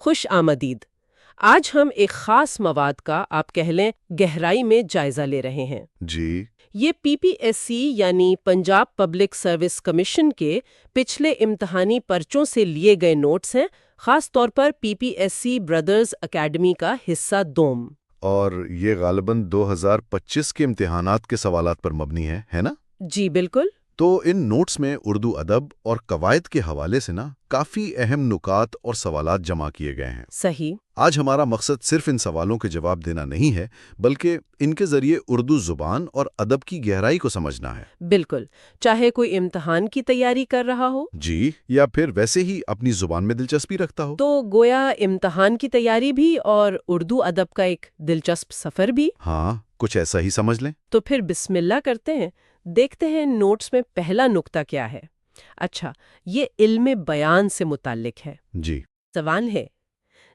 خوش آمدید۔ آج ہم ایک خاص مواد کا آپ کہہ لیں گہرائی میں جائزہ لے رہے ہیں۔ جی یہ پی پی ایس سی یعنی پنجاب پبلک سروس کمیشن کے پچھلے امتحانی پرچوں سے لیے گئے نوٹس ہیں، خاص طور پر P P S C brothers academy کا حصہ دوم۔ اور یہ غالباً 2025 کے امتحانات کے سوالات پر مبنی ہے نا؟ جی بالکل۔ تو ان نوٹس میں اردو ادب اور قواعد کے حوالے سے کافی اہم نکات اور سوالات جمع کیے گئے ہیں۔ صحیح۔ آج ہمارا مقصد صرف ان سوالوں کے جواب دینا نہیں ہے، بلکہ ان کے ذریعے اردو زبان اور ادب کی گہرائی کو سمجھنا ہے۔ بالکل، چاہے کوئی امتحان کی تیاری کر رہا ہو جی، یا پھر ویسے ہی اپنی زبان میں دلچسپی رکھتا ہو۔ تو گویا امتحان کی تیاری بھی اور اردو ادب کا ایک دلچسپ سفر بھی۔ ہاں، کچھ ایسا ہی سمجھ لیں۔ تو پھر بسم اللہ کرتے ہیں، دیکھتے ہیں نوٹس میں پہلا نقطہ کیا ہے۔ اچھا، یہ علم بیان سے متعلق ہے۔ جی سوال ہے،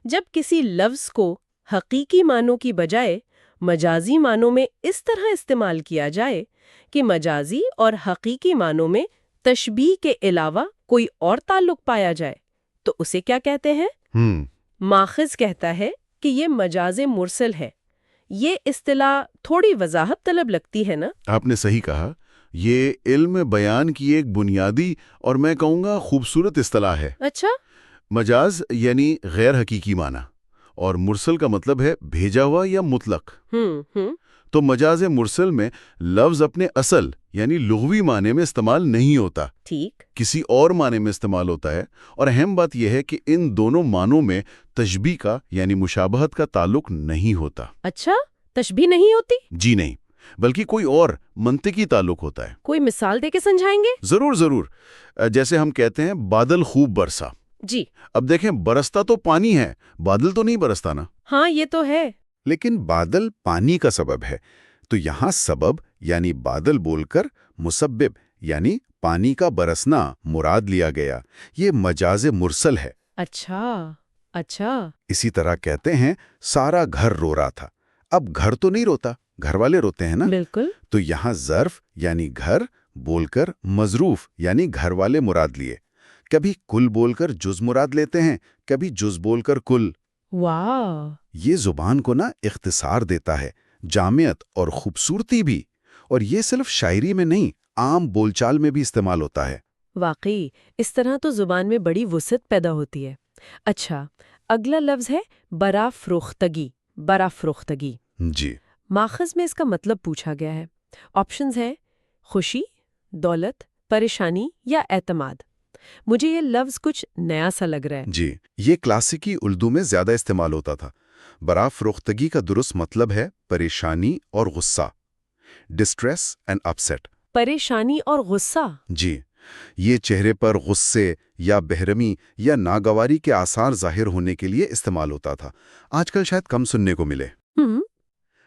جب کسی لفظ کو حقیقی معنوں کی بجائے مجازی معنوں میں اس طرح استعمال کیا جائے کہ مجازی اور حقیقی معنوں میں تشبیہ کے علاوہ کوئی اور تعلق پایا جائے تو اسے کیا کہتے ہیں؟ ماخذ کہتا ہے کہ یہ مجاز مرسل ہے۔ یہ اصطلاح تھوڑی وضاحت طلب لگتی ہے نا؟ آپ نے صحیح کہا، یہ علم بیان کی ایک بنیادی اور میں کہوں گا خوبصورت اصطلاح ہے۔ اچھا۔ مجاز یعنی غیر حقیقی معنی، اور مرسل کا مطلب ہے بھیجا ہوا یا مطلق۔ تو مجاز مرسل میں لفظ اپنے اصل یعنی لغوی معنی میں استعمال نہیں ہوتا، ٹھیک، کسی اور معنی میں استعمال ہوتا ہے۔ اور اہم بات یہ ہے کہ ان دونوں معنوں میں تشبیہ کا یعنی مشابہت کا تعلق نہیں ہوتا۔ اچھا، تشبیہ نہیں ہوتی؟ جی نہیں، بلکہ کوئی اور منطقی تعلق ہوتا ہے۔ کوئی مثال دے کے سمجھائیں گے؟ ضرور ضرور۔ جیسے ہم کہتے ہیں بادل خوب برسا۔ جی۔ اب دیکھیں، برستا تو پانی ہے، بادل تو نہیں برستا نا۔ ہاں، یہ تو ہے۔ لیکن بادل پانی کا سبب ہے، تو یہاں سبب یعنی بادل بول کر مسبب یعنی پانی کا برسنا مراد لیا گیا۔ یہ مجاز مرسل ہے۔ اچھا اچھا۔ اسی طرح کہتے ہیں سارا گھر رو رہا تھا۔ اب گھر تو نہیں روتا، گھر والے روتے ہیں نا۔ بالکل۔ تو یہاں ظرف یعنی گھر بول کر مظروف یعنی گھر والے مراد لیے۔ کبھی کل بول کر جز مراد لیتے ہیں، کبھی جز بول کر کل۔ واہ! یہ زبان کو اختصار دیتا ہے، جامعت اور خوبصورتی بھی۔ اور یہ صرف شاعری میں نہیں، عام بول چال میں بھی استعمال ہوتا ہے۔ واقعی اس طرح تو زبان میں بڑی وسعت پیدا ہوتی ہے۔ اچھا، اگلا لفظ ہے برافروختگی۔ برافروختگی جی، ماخذ میں اس کا مطلب پوچھا گیا ہے۔ آپشنز ہیں خوشی، دولت، پریشانی یا اعتماد۔ مجھے یہ لفظ کچھ نیا سا لگ رہا ہے۔ جی، یہ کلاسیکی اردو میں زیادہ استعمال ہوتا تھا۔ برافروختگی کا درست مطلب ہے پریشانی اور غصہ، ڈسٹریس اینڈ اپسیٹ۔ پریشانی اور غصہ؟ جی، یہ چہرے پر غصے یا بحرمی یا ناگواری کے آثار ظاہر ہونے کے لیے استعمال ہوتا تھا۔ آج کل شاید کم سننے کو ملے،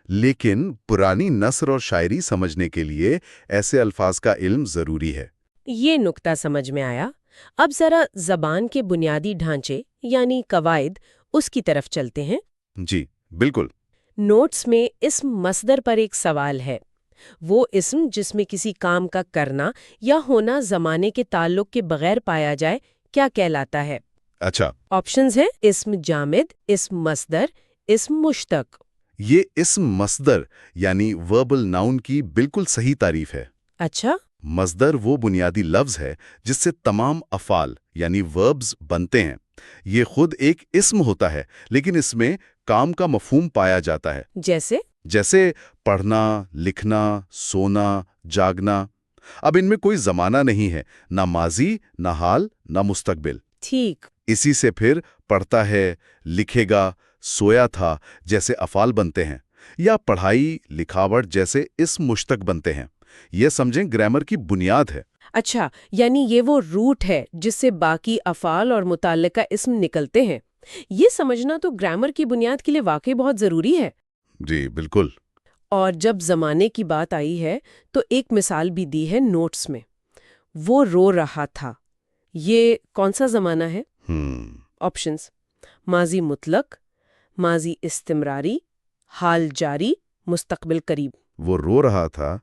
لیکن پرانی نثر اور شاعری سمجھنے کے لیے ایسے الفاظ کا علم ضروری ہے۔ یہ نقطہ سمجھ میں آیا۔ اب ذرا زبان کے بنیادی ڈھانچے یعنی قواعد اس کی طرف چلتے ہیں۔ جی بالکل۔ نوٹس میں اسم مصدر پر ایک سوال ہے۔ وہ اسم جس میں کسی کام کا کرنا یا ہونا زمانے کے تعلق کے بغیر پایا جائے کیا کہلاتا ہے؟ اچھا، آپشنز ہیں اسم جامد، اسم مصدر، اسم مشتق۔ یہ اسم مصدر یعنی وربل ناؤن کی بالکل صحیح تعریف ہے۔ اچھا۔ مصدر وہ بنیادی لفظ ہے جس سے تمام افعال یعنی وربز بنتے ہیں۔ یہ خود ایک اسم ہوتا ہے، لیکن اس میں کام کا مفہوم پایا جاتا ہے۔ جیسے پڑھنا، لکھنا، سونا، جاگنا۔ اب ان میں کوئی زمانہ نہیں ہے، نہ ماضی، نہ حال، نہ مستقبل۔ ٹھیک۔ اسی سے پھر پڑھتا ہے، لکھے گا، سویا تھا جیسے افعال بنتے ہیں، یا پڑھائی، لکھاوٹ جیسے اسم مشتق بنتے ہیں۔ یہ سمجھیں گرامر کی بنیاد ہے۔ اچھا، یعنی یہ وہ روٹ ہے جس سے باقی افعال اور متعلقہ اسم نکلتے ہیں۔ یہ سمجھنا تو گرامر کی بنیاد کے لیے واقعی بہت ضروری ہے۔ جی بالکل۔ اور جب زمانے کی بات آئی ہے تو ایک مثال بھی دی ہے نوٹس میں، وہ رو رہا تھا۔ یہ کون سا زمانہ ہے؟ آپشنز: ماضی مطلق، ماضی استمراری، حال جاری، مستقبل قریب۔ وہ رو رہا تھا،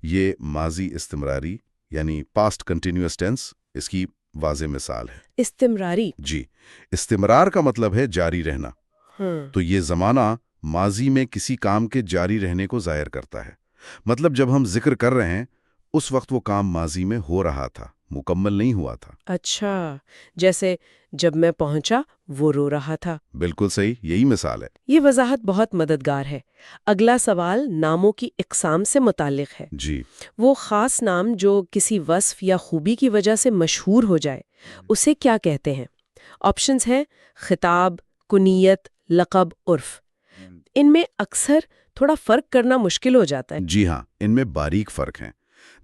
یہ ماضی استمراری یعنی پاسٹ کنٹینیوس ٹینس، اس کی واضح مثال ہے۔ استمراری۔ جی، استمرار کا مطلب ہے جاری رہنا۔ تو یہ زمانہ ماضی میں کسی کام کے جاری رہنے کو ظاہر کرتا ہے۔ مطلب جب ہم ذکر کر رہے ہیں اس وقت وہ کام ماضی میں ہو رہا تھا، مکمل نہیں ہوا تھا۔ اچھا، جیسے جب میں پہنچا وہ رو رہا تھا۔ بالکل صحیح، یہی مثال ہے۔ یہ وضاحت بہت مددگار ہے۔ اگلا سوال ناموں کی اقسام سے متعلق ہے۔ جی، وہ خاص نام جو کسی وصف یا خوبی کی وجہ سے مشہور ہو جائے اسے کیا کہتے ہیں؟ آپشنز ہیں خطاب، کنیت، لقب، عرف۔ ان میں اکثر تھوڑا فرق کرنا مشکل ہو جاتا ہے۔ جی ہاں، ان میں باریک فرق ہیں۔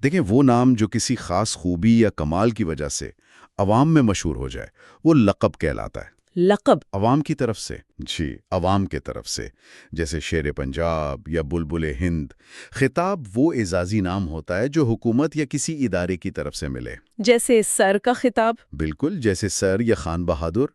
دیکھیں، وہ نام جو کسی خاص خوبی یا کمال کی وجہ سے عوام میں مشہور ہو جائے وہ لقب کہلاتا ہے۔ لقب عوام کی طرف سے؟ جی، عوام کی طرف سے، جیسے شیر پنجاب یا بلبل ہند۔ خطاب وہ اعزازی نام ہوتا ہے جو حکومت یا کسی ادارے کی طرف سے ملے، جیسے سر کا خطاب۔ بالکل، جیسے سر یا خان بہادر۔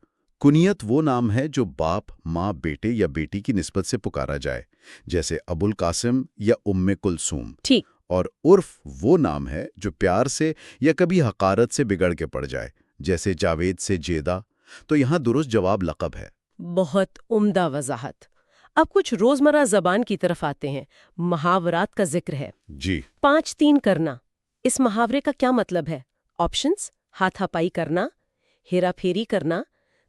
کنیت وہ نام ہے جو باپ، ماں، بیٹے یا بیٹی کی نسبت سے پکارا جائے، جیسے ابو القاسم یا ام کلثوم۔ ٹھیک۔ اور عرف وہ نام ہے جو پیار سے یا کبھی حقارت سے بگڑ کے پڑ جائے، جیسے جاوید سے جیدہ۔ تو یہاں درست جواب لقب ہے۔ بہت عمدہ وضاحت۔ اب کچھ روزمرہ زبان کی طرف آتے ہیں۔ محاورات کا ذکر ہے۔ جی، 5-3 کرنا، اس محاورے کا کیا مطلب ہے؟ آپشنز: ہاتھا پائی کرنا، ہیرا پھیری کرنا،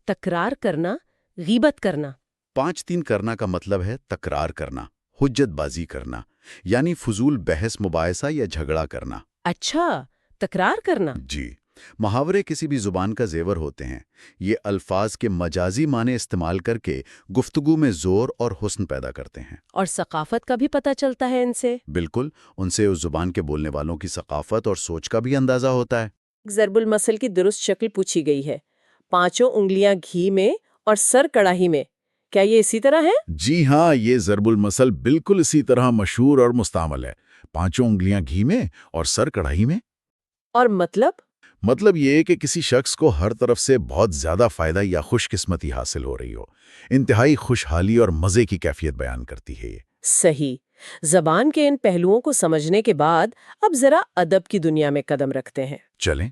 تکرار کرنا، غیبت کرنا۔ 5-3 کرنا کا مطلب ہے تکرار کرنا، حجت بازی کرنا، یعنی فضول بحث مباحثہ یا جھگڑا کرنا۔ اچھا، تکرار کرنا۔ جی، محاورے کسی بھی زبان کا زیور ہوتے ہیں۔ یہ الفاظ کے مجازی معنی استعمال کر کے گفتگو میں زور اور حسن پیدا کرتے ہیں۔ اور ثقافت کا بھی پتہ چلتا ہے ان سے۔ بالکل، ان سے اس زبان کے بولنے والوں کی ثقافت اور سوچ کا بھی اندازہ ہوتا ہے۔ ضرب المثل کی درست شکل پوچھی گئی ہے۔ 5 انگلیاں گھی میں اور سر کڑاہی میں، کیا یہ اسی طرح ہے؟ جی ہاں، یہ ضرب المثل بالکل اسی طرح مشہور اور مستعمل ہے۔ 5 انگلیاں گھی میں اور سر کڑاہی میں۔ اور مطلب یہ ہے کہ کسی شخص کو ہر طرف سے بہت زیادہ فائدہ یا خوش قسمتی حاصل ہو رہی ہو۔ انتہائی خوشحالی اور مزے کی کیفیت بیان کرتی ہے یہ۔ صحیح۔ زبان کے ان پہلوؤں کو سمجھنے کے بعد اب ذرا ادب کی دنیا میں قدم رکھتے ہیں۔ چلیں۔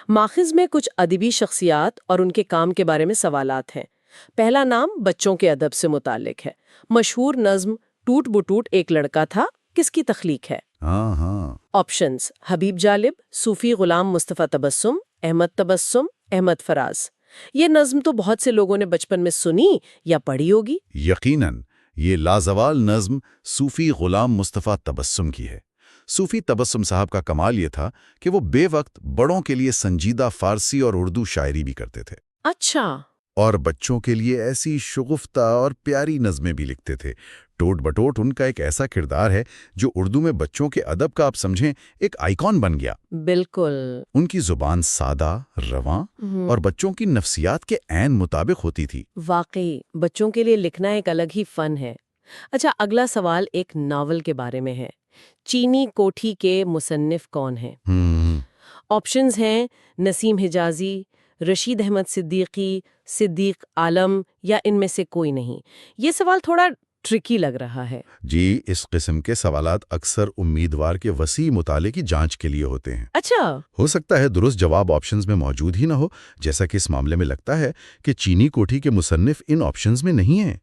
ماخذ میں کچھ ادبی شخصیات اور ان کے کام کے بارے میں سوالات ہیں۔ پہلا نام بچوں کے ادب سے متعلق ہے۔ مشہور نظم ٹوٹ بٹوٹ ایک لڑکا تھا کس کی تخلیق ہے؟ ہاں۔ آپشنز: حبیب جالب، صوفی غلام مصطفیٰ تبسم، احمد فراز۔ یہ نظم تو بہت سے لوگوں نے بچپن میں سنی یا پڑھی ہوگی۔ یقیناً یہ لازوال نظم صوفی غلام مصطفیٰ تبسم کی ہے۔ صوفی تبسم صاحب کا کمال یہ تھا کہ وہ بے وقت بڑوں کے لیے سنجیدہ فارسی اور اردو شاعری بھی کرتے تھے۔ اچھا۔ اور بچوں کے لیے ایسی شگفتہ اور پیاری نظمیں بھی لکھتے تھے۔ ٹوٹ بٹوٹ ان کا ایک ایسا کردار ہے جو اردو میں بچوں کے ادب کا آپ سمجھیں ایک آئیکن بن گیا۔ بالکل۔ ان کی زبان سادہ، رواں اور بچوں کی نفسیات کے عین مطابق ہوتی تھی۔ واقعی بچوں کے لیے لکھنا ایک الگ ہی فن ہے۔ اچھا، اگلا سوال ایک ناول کے بارے میں ہے۔ چینی کوٹھی کے مصنف کون ہیں؟ آپشنز ہیں نسیم حجازی، رشید احمد صدیقی، صدیق عالم یا ان میں سے کوئی نہیں۔ یہ سوال تھوڑا ٹرکی لگ رہا ہے۔ جی، اس قسم کے سوالات اکثر امیدوار کے وسیع مطالعے کی جانچ کے لیے ہوتے ہیں۔ اچھا۔ ہو سکتا ہے درست جواب آپشنز میں موجود ہی نہ ہو، جیسا کہ اس معاملے میں لگتا ہے کہ چینی کوٹھی کے مصنف ان آپشنز میں نہیں ہیں۔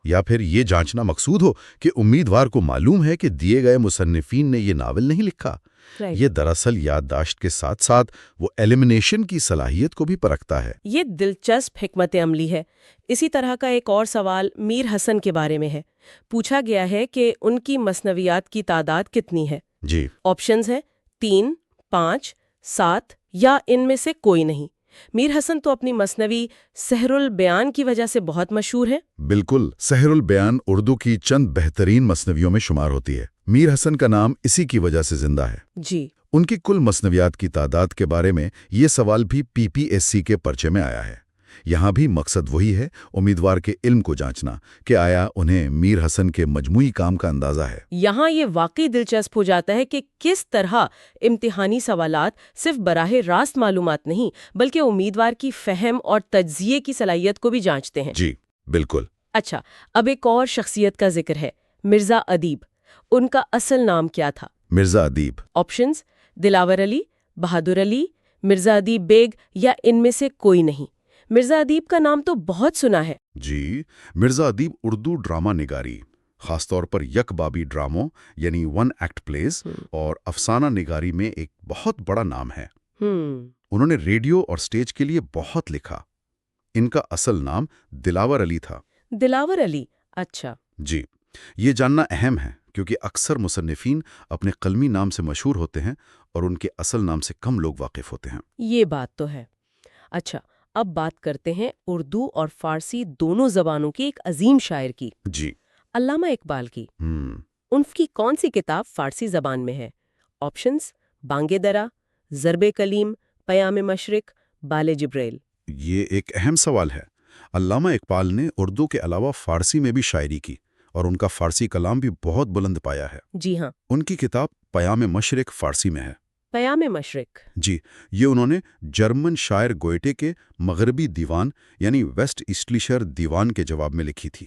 یا پھر یہ جانچنا مقصود ہو کہ امیدوار کو معلوم ہے کہ دیے گئے مصنفین نے یہ ناول نہیں لکھا۔ یہ دراصل یادداشت کے ساتھ ساتھ وہ ایلیمنیشن کی صلاحیت کو بھی پرکھتا ہے۔ یہ دلچسپ حکمت عملی ہے۔ اسی طرح کا ایک اور سوال میر حسن کے بارے میں ہے۔ پوچھا گیا ہے کہ ان کی مثنویات کی تعداد کتنی ہے؟ جی، آپشنز ہیں 3، 5، 7 یا ان میں سے کوئی نہیں۔ میر حسن تو اپنی مثنوی سحر البیان کی وجہ سے بہت مشہور ہے۔ بالکل، سحر البیان اردو کی چند بہترین مثنویوں میں شمار ہوتی ہے۔ میر حسن کا نام اسی کی وجہ سے زندہ ہے۔ جی۔ ان کی کل مثنویات کی تعداد کے بارے میں یہ سوال بھی PPSC کے پرچے میں آیا ہے۔ یہاں بھی مقصد وہی ہے، امیدوار کے علم کو جانچنا کہ آیا انہیں میر حسن کے مجموعی کام کا اندازہ ہے۔ یہاں یہ واقعی دلچسپ ہو جاتا ہے کہ کس طرح امتحانی سوالات صرف براہ راست معلومات نہیں بلکہ امیدوار کی فہم اور تجزیے کی صلاحیت کو بھی جانچتے ہیں۔ جی، بالکل۔ اچھا، اب ایک اور شخصیت کا ذکر ہے، مرزا ادیب۔ ان کا اصل نام کیا تھا؟ مرزا ادیب۔ آپشنز: دلاور علی، بہادر علی، مرزا ادیب بیگ یا ان میں سے کوئی نہیں؟ مرزا ادیب کا نام تو بہت سنا ہے۔ جی، مرزا ادیب اردو ڈرامہ نگاری، خاص طور پر یک بابی ڈراموں یعنی ون ایکٹ پلیز اور افسانہ نگاری میں ایک بہت بڑا نام ہے۔ انہوں نے ریڈیو اور سٹیج کے لیے بہت لکھا۔ ان کا اصل نام دلاور علی تھا۔ دلاور علی، اچھا۔ جی، یہ جاننا اہم ہے کیونکہ اکثر مصنفین اپنے قلمی نام سے مشہور ہوتے ہیں اور ان کے اصل نام سے کم لوگ واقف ہوتے ہیں۔ یہ بات تو ہے۔ اچھا، اب بات کرتے ہیں اردو اور فارسی دونوں زبانوں کی ایک عظیم شاعر کی، جی، علامہ اقبال کی۔ ان کی کون سی کتاب فارسی زبان میں ہے؟ آپشنز: بانگ درا، ضرب کلیم، پیام مشرق، بال جبریل۔ یہ ایک اہم سوال ہے۔ علامہ اقبال نے اردو کے علاوہ فارسی میں بھی شاعری کی اور ان کا فارسی کلام بھی بہت بلند پایا ہے۔ جی ہاں۔ ان کی کتاب پیام مشرق فارسی میں ہے۔ پیام مشرق، جی، یہ انہوں نے جرمن شاعر گوئٹے کے مغربی دیوان یعنی ویسٹ ایسٹلیشر دیوان کے جواب میں لکھی تھی۔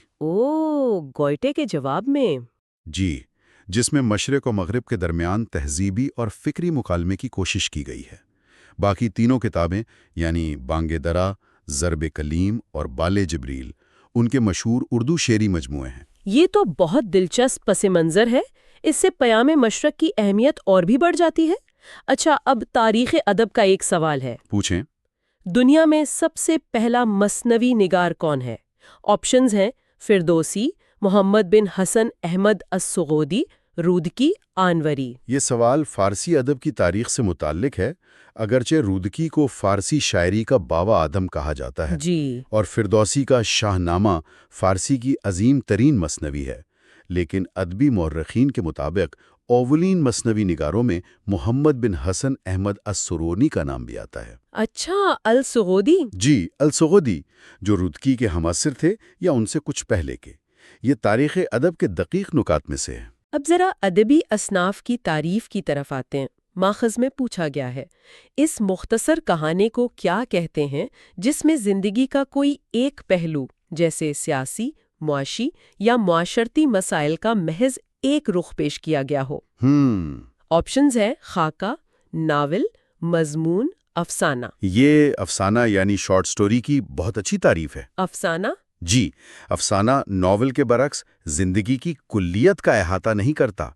گوئٹے کے جواب میں؟ جی، جس میں مشرق و مغرب کے درمیان تہذیبی اور فکری مکالمے کی کوشش کی گئی ہے۔ باقی تینوں کتابیں یعنی بانگ درا، ضرب کلیم اور بال جبریل ان کے مشہور اردو شعری مجموعے ہیں۔ یہ تو بہت دلچسپ پس منظر ہے۔ اس سے پیام مشرق کی اہمیت اور بھی بڑھ جاتی ہے۔ اچھا، اب تاریخ ادب کا ایک سوال ہے۔ پوچھیں۔ دنیا میں سب سے پہلا مثنوی نگار کون ہے؟ آپشنز ہیں: فردوسی، محمد بن حسن احمد السغودی، رودکی، آنوری۔ یہ سوال فارسی ادب کی تاریخ سے متعلق ہے، اگرچہ رودکی کو فارسی شاعری کا بابا آدم کہا جاتا ہے، جی، اور فردوسی کا شاہ نامہ فارسی کی عظیم ترین مثنوی ہے، لیکن ادبی مورخین کے مطابق اولین مثنوی نگاروں میں محمد بن حسن احمد السرونی کا نام بھی آتا ہے۔ اچھا، السغودی۔ جی، السغودی، جو رودکی کے ہمعصر تھے یا ان سے کچھ پہلے کے۔ یہ تاریخ ادب کے دقیق نکات میں سے ہے۔ اب ذرا ادبی اصناف کی تعریف کی طرف آتے ہیں۔ ماخذ میں پوچھا گیا ہے، اس مختصر کہانی کو کیا کہتے ہیں جس میں زندگی کا کوئی ایک پہلو جیسے سیاسی، معاشی یا معاشرتی مسائل کا محض ایک رخ پیش کیا گیا ہو؟ آپشنز ہے: خاکہ، ناول، مضمون، افسانہ۔ یہ افسانہ یعنی شارٹ سٹوری کی بہت اچھی تعریف ہے۔ افسانہ؟ جی، افسانہ ناول کے برعکس زندگی کی کلیت کا احاطہ نہیں کرتا،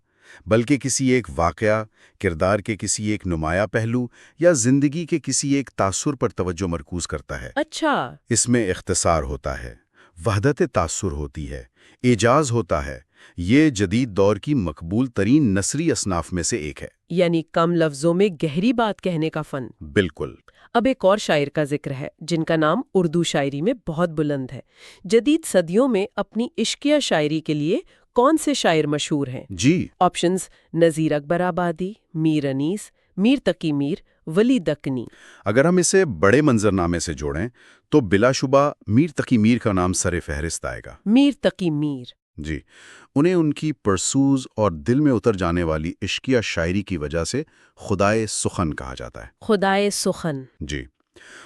بلکہ کسی ایک واقعہ، کردار کے کسی ایک نمایاں پہلو یا زندگی کے کسی ایک تاثر پر توجہ مرکوز کرتا ہے۔ اچھا۔ اس میں اختصار ہوتا ہے، وحدت تاثر ہوتی ہے، اعجاز ہوتا ہے۔ یہ جدید دور کی مقبول ترین نثری اصناف میں سے ایک ہے۔ یعنی کم لفظوں میں گہری بات کہنے کا فن۔ بالکل۔ اب ایک اور شاعر کا ذکر ہے جن کا نام اردو شاعری میں بہت بلند ہے۔ جدید صدیوں میں اپنی عشقیہ شاعری کے لیے کون سے شاعر مشہور ہیں؟ جی، آپشنز: نذیر اکبر آبادی، میر انیس، میر تقی میر، ولی دکنی۔ اگر ہم اسے بڑے منظرنامے سے جوڑیں تو بلا شبہ میر تقی میر کا نام سر فہرست آئے گا۔ میر تقی میر۔ جی، انہیں ان کی پرسوز اور دل میں اتر جانے والی عشقیہ شاعری کی وجہ سے خدائے سخن کہا جاتا ہے۔ خدائے سخن۔ جی،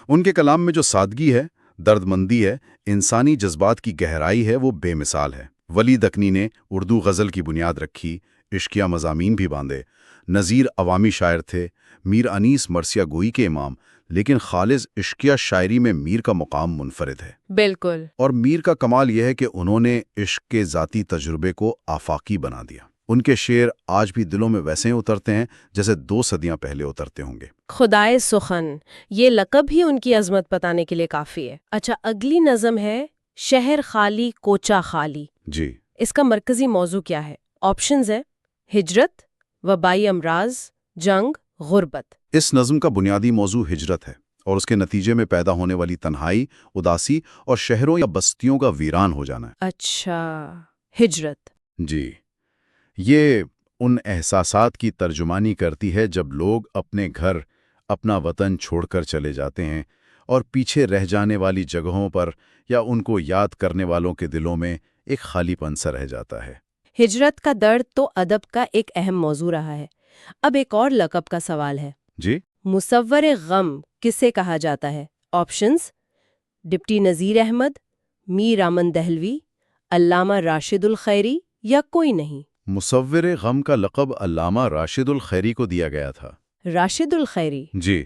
ان کے کلام میں جو سادگی ہے، درد مندی ہے، انسانی جذبات کی گہرائی ہے، وہ بے مثال ہے۔ ولی دکنی نے اردو غزل کی بنیاد رکھی، عشقیہ مضامین بھی باندھے۔ نذیر عوامی شاعر تھے، میر انیس مرثیہ گوئی کے امام، لیکن خالص عشقیہ شاعری میں میر کا مقام منفرد ہے۔ بالکل۔ اور میر کا کمال یہ ہے کہ انہوں نے عشق کے ذاتی تجربے کو آفاقی بنا دیا۔ ان کے شعر آج بھی دلوں میں ویسے ہی اترتے ہیں جیسے 2 صدیاں پہلے اترتے ہوں گے۔ خدائے سخن، یہ لقب ہی ان کی عظمت بتانے کے لیے کافی ہے۔ اچھا، اگلی نظم ہے شہر خالی کوچہ خالی۔ جی، اس کا مرکزی موضوع کیا ہے؟ آپشنز ہے: ہجرت، وبائی امراض، جنگ، غربت۔ اس نظم کا بنیادی موضوع ہجرت ہے اور اس کے نتیجے میں پیدا ہونے والی تنہائی، اداسی اور شہروں یا بستیوں کا ویران ہو جانا ہے۔ اچھا، ہجرت۔ جی، یہ ان احساسات کی ترجمانی کرتی ہے جب لوگ اپنے گھر، اپنا وطن چھوڑ کر چلے جاتے ہیں اور پیچھے رہ جانے والی جگہوں پر یا ان کو یاد کرنے والوں کے دلوں میں ایک خالی پن سا رہ جاتا ہے۔ ہجرت کا درد تو ادب کا ایک اہم موضوع رہا ہے۔ اب ایک اور لقب کا سوال ہے۔ جی، مصور غم کسے کہا جاتا ہے؟ آپشنز: ڈپٹی نذیر احمد، میر امن دہلوی، علامہ راشد الخیری یا کوئی نہیں؟ مصور غم کا لقب علامہ راشد الخیری کو دیا گیا تھا۔ راشد الخیری؟ جی،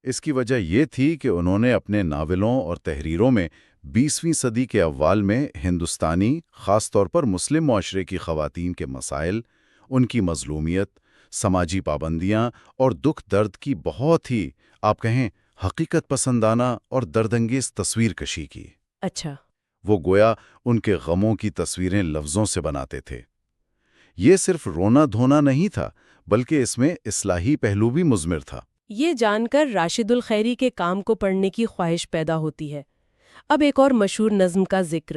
اس کی وجہ یہ تھی کہ انہوں نے اپنے ناولوں اور تحریروں میں 20ویں صدی کے اوائل میں ہندوستانی، خاص طور پر مسلم معاشرے کی خواتین کے مسائل، ان کی مظلومیت، سماجی پابندیاں اور دکھ درد کی بہت ہی، آپ کہیں، حقیقت پسندانہ اور دردانگیز تصویر کشی کی۔ اچھا۔ وہ گویا ان کے غموں کی تصویریں لفظوں سے بناتے تھے۔ یہ صرف رونا دھونا نہیں تھا، بلکہ اس میں اصلاحی پہلو بھی مضمر تھا۔ یہ جان کر راشد الخیری کے کام کو پڑھنے کی خواہش پیدا ہوتی ہے۔ اب ایک اور مشہور نظم کا ذکر،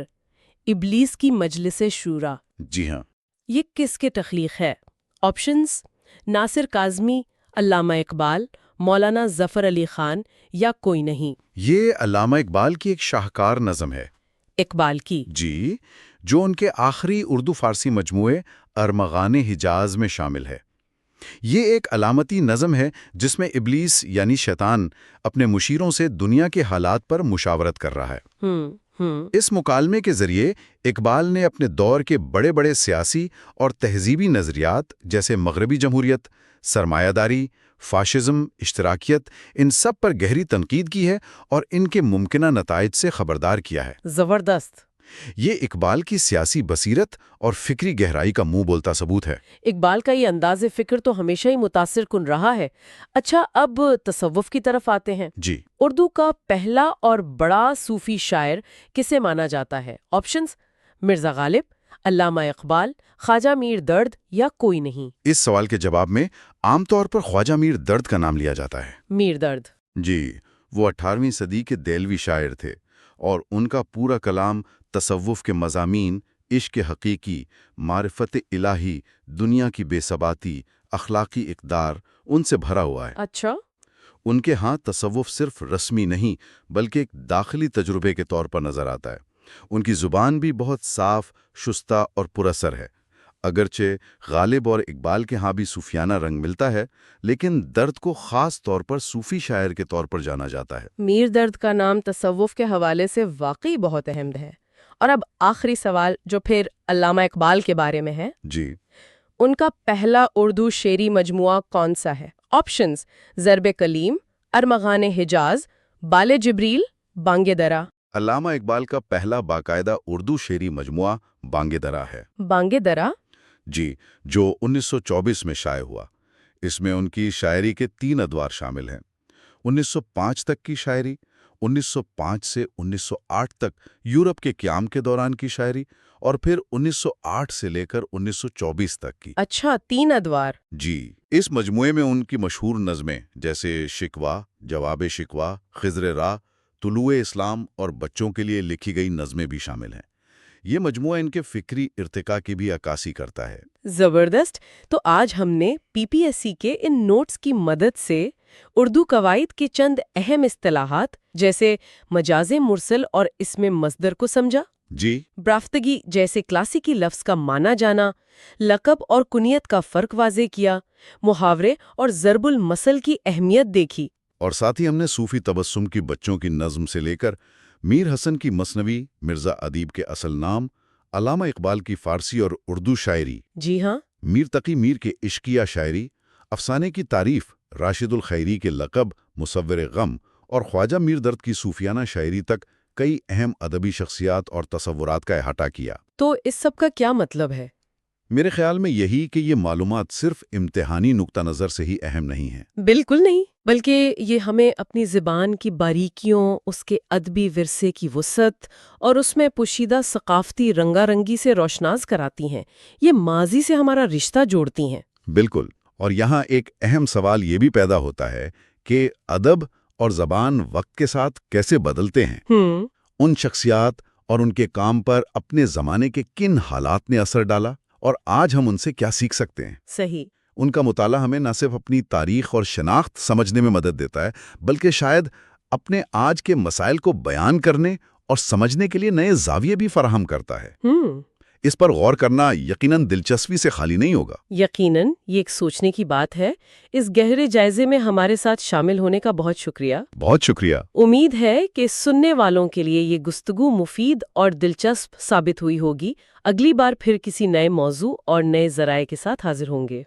ابلیس کی مجلس شورا۔ جی ہاں۔ یہ کس کے تخلیق ہے؟ آپشنز: ناصر کاظمی، علامہ اقبال، مولانا ظفر علی خان یا کوئی نہیں؟ یہ علامہ اقبال کی ایک شاہکار نظم ہے۔ اقبال کی؟ جی، جو ان کے آخری اردو فارسی مجموعے ارمغان حجاز میں شامل ہے۔ یہ ایک علامتی نظم ہے جس میں ابلیس یعنی شیطان اپنے مشیروں سے دنیا کے حالات پر مشاورت کر رہا ہے۔ اس مکالمے کے ذریعے اقبال نے اپنے دور کے بڑے بڑے سیاسی اور تہذیبی نظریات جیسے مغربی جمہوریت، سرمایہ داری، فاشزم، اشتراکیت، ان سب پر گہری تنقید کی ہے اور ان کے ممکنہ نتائج سے خبردار کیا ہے۔ زبردست۔ یہ اقبال کی سیاسی بصیرت اور فکری گہرائی کا منہ بولتا ثبوت ہے۔ اقبال کا یہ انداز فکر تو ہمیشہ ہی متاثر کن رہا ہے۔ اچھا، اب تصوف کی طرف آتے ہیں۔ جی۔ اردو کا پہلا اور بڑا صوفی شاعر کسے مانا جاتا ہے؟ آپشنز: مرزا غالب، علامہ اقبال، خواجہ میر درد یا کوئی نہیں؟ اس سوال کے جواب میں عام طور پر خواجہ میر درد کا نام لیا جاتا ہے۔ میر درد؟ جی، وہ 18ویں صدی کے دہلوی شاعر تھے اور ان کا پورا کلام تصوف کے مضامین، عشق حقیقی، معرفت الہی، دنیا کی بے ثباتی، اخلاقی اقدار، ان سے بھرا ہوا ہے۔ اچھا۔ ان کے ہاں تصوف صرف رسمی نہیں بلکہ ایک داخلی تجربے کے طور پر نظر آتا ہے۔ ان کی زبان بھی بہت صاف، شستہ اور پراثر ہے۔ اگرچہ غالب اور اقبال کے ہاں بھی صوفیانہ رنگ ملتا ہے، لیکن درد کو خاص طور پر صوفی شاعر کے طور پر جانا جاتا ہے۔ میر درد کا نام تصوف کے حوالے سے واقعی بہت اہم ہے۔ اور اب آخری سوال جو پھر علامہ اقبال کے بارے میں ہے۔ جی۔ ان کا پہلا اردو شعری مجموعہ کون سا ہے؟ آپشنز: ضرب کلیم، ارمغان حجاز، بال جبریل، بانگ درا؟ علامہ اقبال کا پہلا باقاعدہ اردو شعری مجموعہ بانگ درا ہے۔ بانگ درا؟ جی، جو 1924 میں شائع ہوا۔ اس میں ان کی شاعری کے 3 ادوار شامل ہیں: 1905 تک کی شاعری، 1905 سے 1908 تک یورپ کے قیام کے دوران کی شاعری، اور پھر 1908 سے لے کر 1924 تک کی۔ اچھا، 3 ادوار۔ جی، اس مجموعے میں ان کی مشہور نظمیں جیسے شکوہ، جواب شکوہ، خضر راہ، طلوع اسلام اور بچوں کے لیے لکھی گئی نظمیں بھی شامل ہیں۔ یہ مجموعہ ان کے فکری ارتقاء کی بھی عکاسی کرتا ہے۔ زبردست۔ تو آج ہم نے PPSC کے ان نوٹس کی مدد سے اردو قواعد کے چند اہم اصطلاحات جیسے مجاز مرسل اور اسم مصدر کو سمجھا، جی، برافتگی جیسے کلاسیکی لفظ کا معنی جانا، لقب اور کنیت کا فرق واضح کیا، محاورے اور ضرب المثل کی اہمیت دیکھی، اور ساتھ ہی ہم نے صوفی تبسم کی بچوں کی نظم سے لے کر میر حسن کی مثنوی، مرزا ادیب کے اصل نام، علامہ اقبال کی فارسی اور اردو شاعری، جی ہاں، میر تقی میر کے عشقیہ شاعری، افسانے کی تعریف، راشد الخیری کے لقب مصور غم اور خواجہ میر درد کی صوفیانہ شاعری تک کئی اہم ادبی شخصیات اور تصورات کا احاطہ کیا۔ تو اس سب کا کیا مطلب ہے؟ میرے خیال میں یہی کہ یہ معلومات صرف امتحانی نقطہ نظر سے ہی اہم نہیں ہیں۔ بالکل نہیں، بلکہ یہ ہمیں اپنی زبان کی باریکیوں، اس کے ادبی ورثے کی وسعت اور اس میں پوشیدہ ثقافتی رنگا رنگی سے روشناس کراتی ہیں۔ یہ ماضی سے ہمارا رشتہ جوڑتی ہیں۔ بالکل، اور یہاں ایک اہم سوال یہ بھی پیدا ہوتا ہے کہ ادب اور زبان وقت کے ساتھ کیسے بدلتے ہیں۔ ان شخصیات اور ان کے کام پر اپنے زمانے کے کن حالات نے اثر ڈالا اور آج ہم ان سے کیا سیکھ سکتے ہیں۔ صحیح۔ ان کا مطالعہ ہمیں نہ صرف اپنی تاریخ اور شناخت سمجھنے میں مدد دیتا ہے بلکہ شاید اپنے آج کے مسائل کو بیان کرنے اور سمجھنے کے لیے نئے زاویے بھی فراہم کرتا ہے۔ اس پر غور کرنا یقیناً دلچسپی سے خالی نہیں ہوگا۔ یقیناً یہ ایک سوچنے کی بات ہے۔ اس گہرے جائزے میں ہمارے ساتھ شامل ہونے کا بہت شکریہ۔ بہت شکریہ۔ امید ہے کہ سننے والوں کے لیے یہ گفتگو مفید اور دلچسپ ثابت ہوئی ہوگی۔ اگلی بار پھر کسی نئے موضوع اور نئے ذرائع کے ساتھ حاضر ہوں گے۔